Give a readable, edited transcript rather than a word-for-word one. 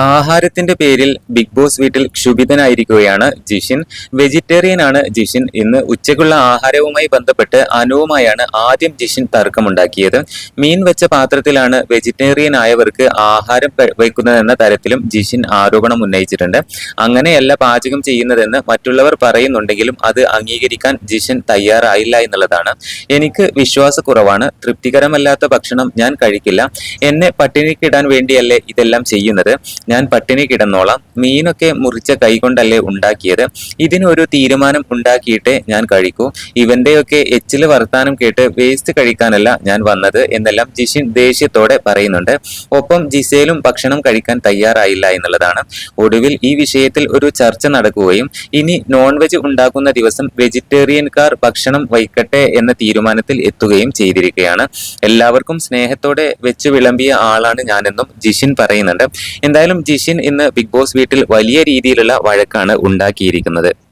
ആഹാരത്തിന്റെ പേരിൽ big boss വീട്ടിൽ ക്ഷുഭിതനായിരിക്കുകയാണ് Jishin. Vegetarian ആണ് ജിഷിൻ. ഇന്ന് ഉച്ചയ്ക്കുള്ള ആഹാരവുമായി ബന്ധപ്പെട്ട് അനുവുമായാണ് ആദ്യം ജിഷിൻ തർക്കമുണ്ടാക്കിയത്. മീൻ വെച്ച പാത്രത്തിലാണ് വെജിറ്റേറിയൻ ആയവർക്ക് ആഹാരം വയ്ക്കുന്നതെന്ന തരത്തിലും ജിഷിൻ ആരോപണം ഉന്നയിച്ചിട്ടുണ്ട്. അങ്ങനെയല്ല പാചകം ചെയ്യുന്നതെന്ന് മറ്റുള്ളവർ പറയുന്നുണ്ടെങ്കിലും അത് അംഗീകരിക്കാൻ ജിഷിൻ തയ്യാറായില്ല എന്നുള്ളതാണ്. എനിക്ക് വിശ്വാസക്കുറവാണ്. തൃപ്തികരമല്ലാത്ത ഭക്ഷണം ഞാൻ കഴിക്കില്ല. എന്നെ പട്ടിണിക്കിടാൻ വേണ്ടിയല്ലേ ഇതെല്ലാം ചെയ്യുന്നത്. ഞാൻ പട്ടിണി കിടന്നോളാം. മീനൊക്കെ മുറിച്ച കൈകൊണ്ടല്ലേ ഉണ്ടാക്കിയത്. ഇതിനൊരു തീരുമാനം ഉണ്ടാക്കിയിട്ടേ ഞാൻ കഴിക്കൂ. ഇവന്റെയൊക്കെ എച്ചില് വർത്താനം കേട്ട് വേസ്റ്റ് കഴിക്കാനല്ല ഞാൻ വന്നത് എന്നെല്ലാം ജിഷിൻ ദേഷ്യത്തോടെ പറയുന്നുണ്ട്. ഒപ്പം ജിസേലും ഭക്ഷണം കഴിക്കാൻ തയ്യാറായില്ല എന്നുള്ളതാണ്. ഒടുവിൽ ഈ വിഷയത്തിൽ ഒരു ചർച്ച നടക്കുകയും ഇനി നോൺ വെജ് ഉണ്ടാക്കുന്ന ദിവസം വെജിറ്റേറിയൻകാർ ഭക്ഷണം വയ്ക്കട്ടെ എന്ന തീരുമാനത്തിൽ എത്തുകയും ചെയ്തിരിക്കുകയാണ്. എല്ലാവർക്കും സ്നേഹത്തോടെ വെച്ച് വിളമ്പിയ ആളാണ് ഞാനെന്നും ജിഷിൻ പറയുന്നുണ്ട്. എന്തായാലും ജിഷിൻ ഇന്ന് ബിഗ് ബോസ് വീട്ടിൽ വലിയ രീതിയിലുള്ള വഴക്കാണ് ഉണ്ടാക്കിയിരിക്കുന്നത്.